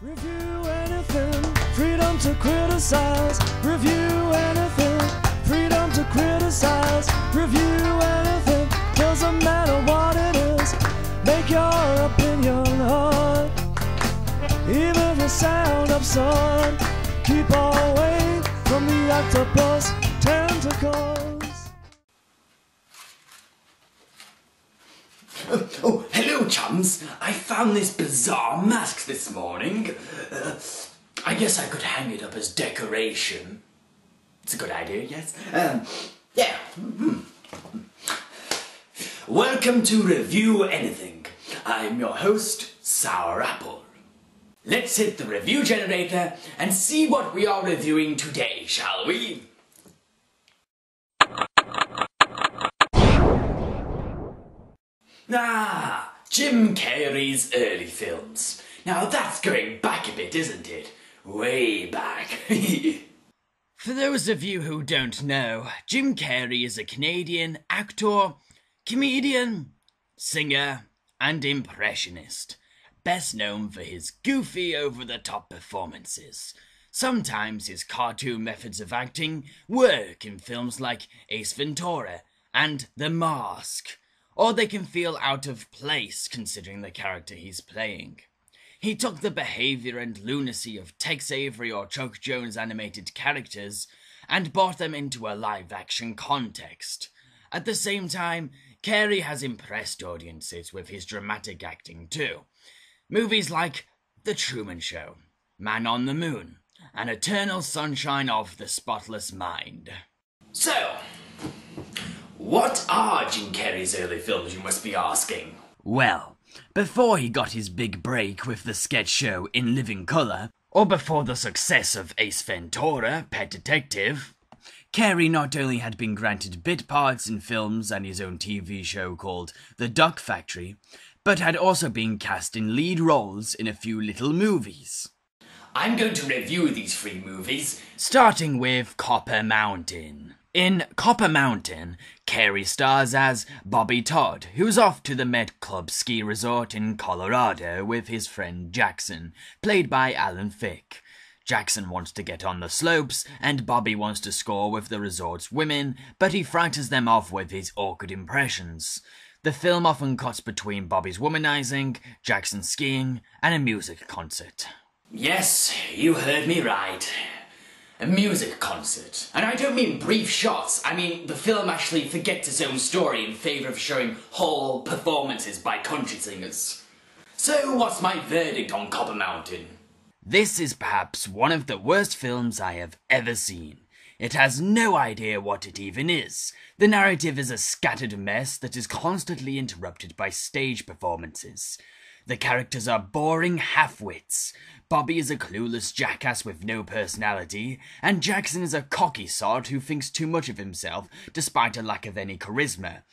Review anything, freedom to criticize. Review anything, freedom to criticize. Review anything, doesn't matter what it is. Make your opinion heard. Even if you sound absurd, keep away from the octopus tentacles. Oh, hello, chums. I found this bizarre mask this morning. I guess I could hang it up as decoration. It's a good idea, yes? Yeah. Welcome to Review Anything. I'm your host, Sour Apple. Let's hit the review generator and see what we are reviewing today, shall we? Ah, Jim Carrey's early films. Now that's going back a bit, isn't it? Way back. For those of you who don't know, Jim Carrey is a Canadian actor, comedian, singer, and impressionist. Best known for his goofy, over-the-top performances. Sometimes his cartoon methods of acting work in films like Ace Ventura and The Mask, or they can feel out of place considering the character he's playing. He took the behaviour and lunacy of Tex Avery or Chuck Jones animated characters and brought them into a live-action context. At the same time, Carrey has impressed audiences with his dramatic acting too. Movies like The Truman Show, Man on the Moon, and Eternal Sunshine of the Spotless Mind. So, what are Jim Carrey's early films, you must be asking? Well, before he got his big break with the sketch show In Living Colour, or before the success of Ace Ventura, Pet Detective, Carrey not only had been granted bit parts in films and his own TV show called The Duck Factory, but had also been cast in lead roles in a few little movies. I'm going to review these 3 movies, starting with Copper Mountain. In Copper Mountain, Carrey stars as Bobby Todd, who's off to the Med Club ski resort in Colorado with his friend Jackson, played by Alan Thicke. Jackson wants to get on the slopes, and Bobby wants to score with the resort's women, but he frightens them off with his awkward impressions. The film often cuts between Bobby's womanizing, Jackson skiing, and a music concert. Yes, you heard me right. A music concert. And I don't mean brief shots, I mean the film actually forgets its own story in favour of showing whole performances by country singers. So what's my verdict on Copper Mountain? This is perhaps one of the worst films I have ever seen. It has no idea what it even is. The narrative is a scattered mess that is constantly interrupted by stage performances. The characters are boring half-wits. Bobby is a clueless jackass with no personality, and Jackson is a cocky sod who thinks too much of himself despite a lack of any charisma.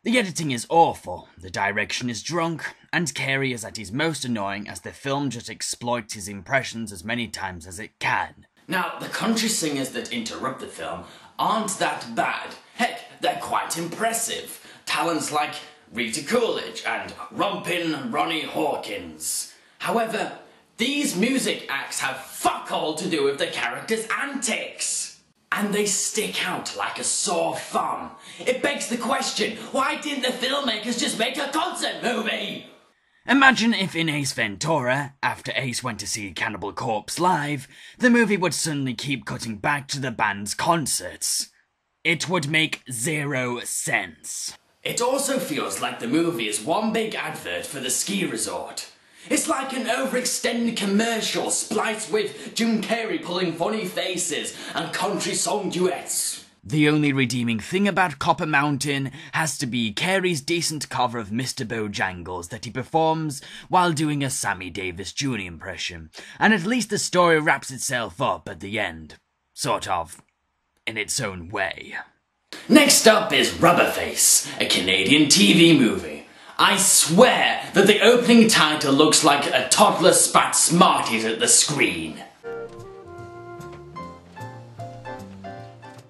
The editing is awful, the direction is drunk, and Carrey is at his most annoying as the film just exploits his impressions as many times as it can. Now, the country singers that interrupt the film aren't that bad. Heck, they're quite impressive. Talents like Rita Coolidge and Rompin' Ronnie Hawkins. However, these music acts have fuck all to do with the characters' antics. And they stick out like a sore thumb. It begs the question, why didn't the filmmakers just make a concert movie? Imagine if in Ace Ventura, after Ace went to see Cannibal Corpse live, the movie would suddenly keep cutting back to the band's concerts. It would make 0 sense. It also feels like the movie is one big advert for the ski resort. It's like an overextended commercial spliced with Jim Carrey pulling funny faces and country song duets. The only redeeming thing about Copper Mountain has to be Carrey's decent cover of Mr. Bojangles that he performs while doing a Sammy Davis Jr. impression, and at least the story wraps itself up at the end. Sort of. In its own way. Next up is Rubberface, a Canadian TV movie. I swear that the opening title looks like a toddler spat Smarties at the screen.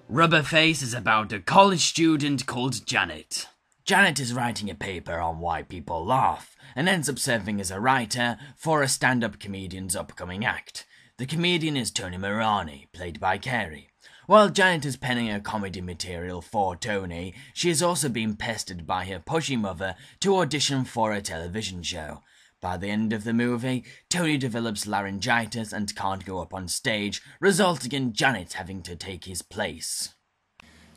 Rubberface is about a college student called Janet. Janet is writing a paper on why people laugh, and ends up serving as a writer for a stand-up comedian's upcoming act. The comedian is Tony Morani, played by Carrey. While Janet is penning her comedy material for Tony, she is also being pestered by her pushy mother to audition for a television show. By the end of the movie, Tony develops laryngitis and can't go up on stage, resulting in Janet having to take his place.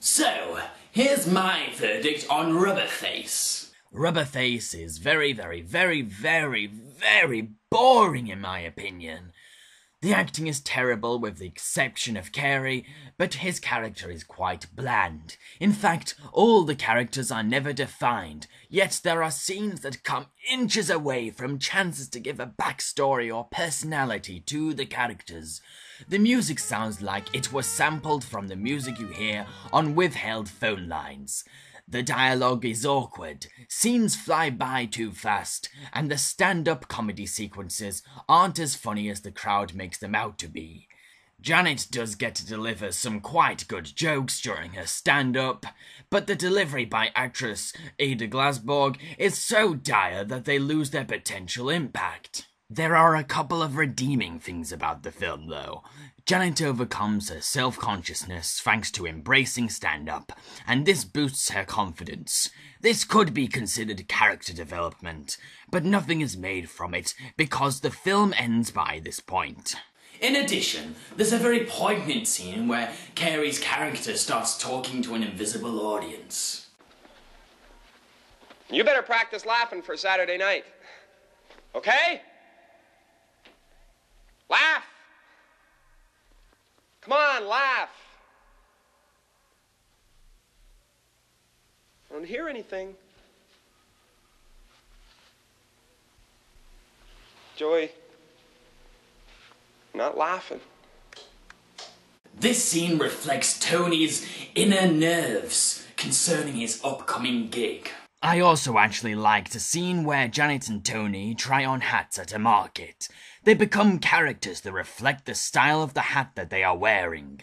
So, here's my verdict on Rubberface. Rubberface is very boring in my opinion. The acting is terrible with the exception of Carrey, but his character is quite bland. In fact, all the characters are never defined, yet there are scenes that come inches away from chances to give a backstory or personality to the characters. The music sounds like it was sampled from the music you hear on withheld phone lines. The dialogue is awkward, scenes fly by too fast, and the stand-up comedy sequences aren't as funny as the crowd makes them out to be. Janet does get to deliver some quite good jokes during her stand-up, but the delivery by actress Ada Glasborg is so dire that they lose their potential impact. There are a couple of redeeming things about the film, though. Janet overcomes her self-consciousness thanks to embracing stand-up, and this boosts her confidence. This could be considered character development, but nothing is made from it because the film ends by this point. In addition, there's a very poignant scene where Carrey's character starts talking to an invisible audience. You better practice laughing for Saturday night. Okay? Laugh! Come on, laugh! I don't hear anything. Joey, I'm not laughing. This scene reflects Tony's inner nerves concerning his upcoming gig. I also actually liked a scene where Janet and Tony try on hats at a market. They become characters that reflect the style of the hat that they are wearing.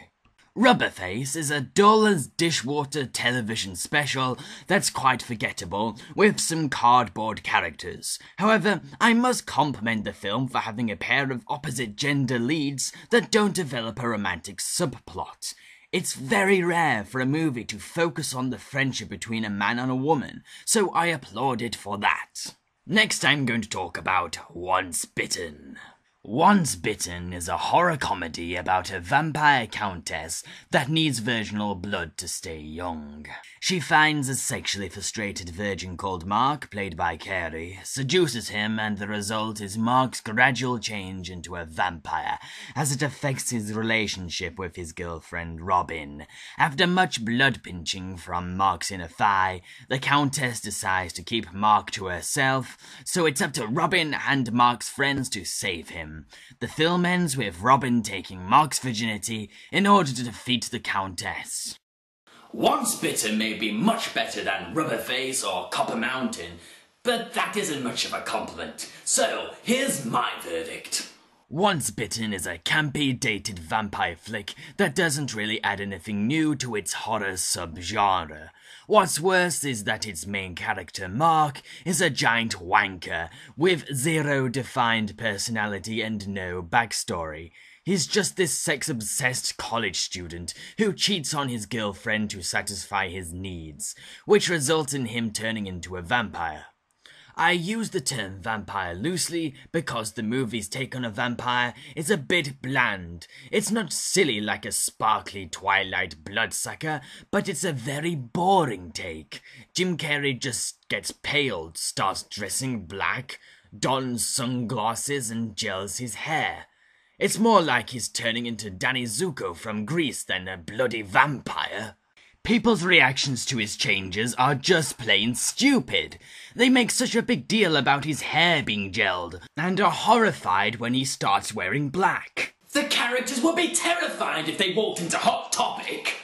Rubberface is a dull as dishwater television special that's quite forgettable, with some cardboard characters. However, I must compliment the film for having a pair of opposite gender leads that don't develop a romantic subplot. It's very rare for a movie to focus on the friendship between a man and a woman, so I applaud it for that. Next I'm going to talk about Once Bitten. Once Bitten is a horror comedy about a vampire countess that needs virginal blood to stay young. She finds a sexually frustrated virgin called Mark, played by Carrey, seduces him, and the result is Mark's gradual change into a vampire, as it affects his relationship with his girlfriend Robin. After much blood pinching from Mark's inner thigh, the countess decides to keep Mark to herself, so it's up to Robin and Mark's friends to save him. The film ends with Robin taking Mark's virginity in order to defeat the Countess. Once Bitten may be much better than Rubberface or Copper Mountain, but that isn't much of a compliment. So, here's my verdict. Once Bitten is a campy, dated vampire flick that doesn't really add anything new to its horror subgenre. What's worse is that its main character, Mark, is a giant wanker with zero defined personality and no backstory. He's just this sex-obsessed college student who cheats on his girlfriend to satisfy his needs, which results in him turning into a vampire. I use the term vampire loosely because the movie's take on a vampire is a bit bland. It's not silly like a sparkly Twilight bloodsucker, but it's a very boring take. Jim Carrey just gets pale, starts dressing black, dons sunglasses and gels his hair. It's more like he's turning into Danny Zuko from Grease than a bloody vampire. People's reactions to his changes are just plain stupid. They make such a big deal about his hair being gelled, and are horrified when he starts wearing black. The characters would be terrified if they walked into Hot Topic.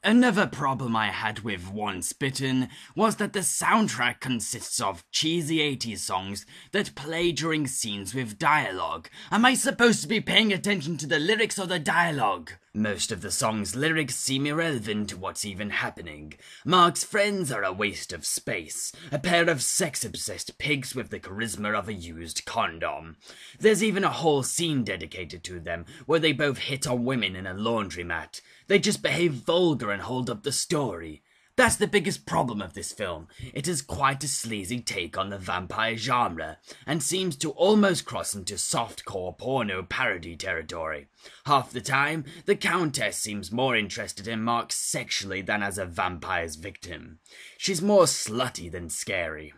Another problem I had with Once Bitten was that the soundtrack consists of cheesy 80s songs that play during scenes with dialogue. Am I supposed to be paying attention to the lyrics or the dialogue? Most of the song's lyrics seem irrelevant to what's even happening. Mark's friends are a waste of space, a pair of sex-obsessed pigs with the charisma of a used condom. There's even a whole scene dedicated to them, where they both hit on women in a laundromat. They just behave vulgar and hold up the story. That's the biggest problem of this film. It is quite a sleazy take on the vampire genre, and seems to almost cross into softcore porno parody territory. Half the time, the Countess seems more interested in Mark sexually than as a vampire's victim. She's more slutty than scary.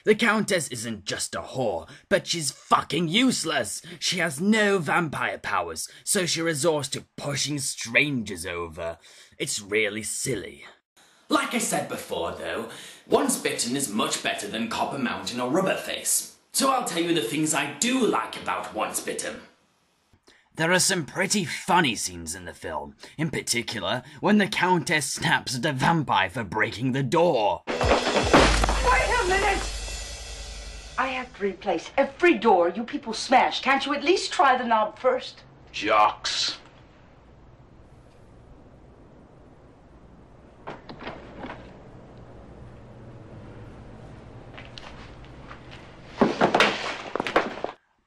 The Countess isn't just a whore, but she's fucking useless. She has no vampire powers, so she resorts to pushing strangers over. It's really silly. Like I said before though, Once Bitten is much better than Copper Mountain or Rubberface. So I'll tell you the things I do like about Once Bitten. There are some pretty funny scenes in the film, in particular when the Countess snaps at a vampire for breaking the door. Wait a minute! I have to replace every door you people smash. Can't you at least try the knob first? Jocks.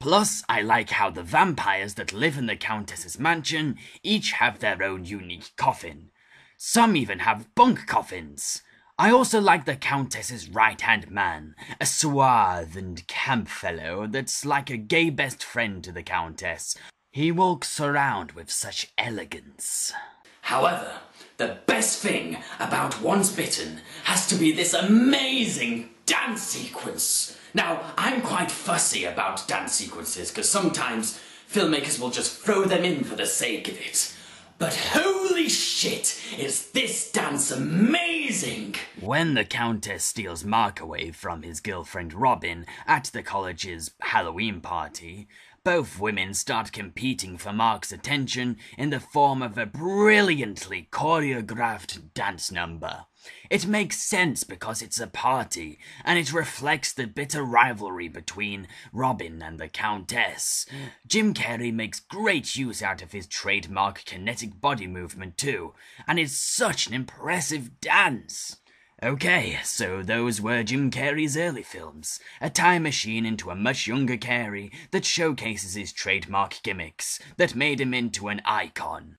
Plus, I like how the vampires that live in the Countess's mansion each have their own unique coffin. Some even have bunk coffins. I also like the Countess's right-hand man, a suave and camp fellow that's like a gay best friend to the Countess. He walks around with such elegance. However, the best thing about Once Bitten has to be this amazing dance sequence. Now, I'm quite fussy about dance sequences because sometimes filmmakers will just throw them in for the sake of it. But holy shit, is this dance amazing! When the Countess steals Mark away from his girlfriend Robin at the college's Halloween party, both women start competing for Mark's attention in the form of a brilliantly choreographed dance number. It makes sense because it's a party, and it reflects the bitter rivalry between Robin and the Countess. Jim Carrey makes great use out of his trademark kinetic body movement too, and it's such an impressive dance. Okay, so those were Jim Carrey's early films, a time machine into a much younger Carrey that showcases his trademark gimmicks, that made him into an icon.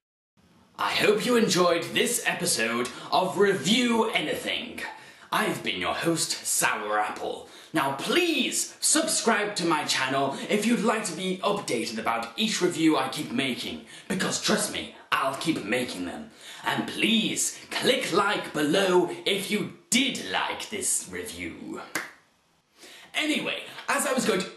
I hope you enjoyed this episode of Review Anything. I've been your host, Sour Apple. Now please subscribe to my channel if you'd like to be updated about each review I keep making, because trust me, I'll keep making them. And please click like below if you did like this review. Anyway, as I was going to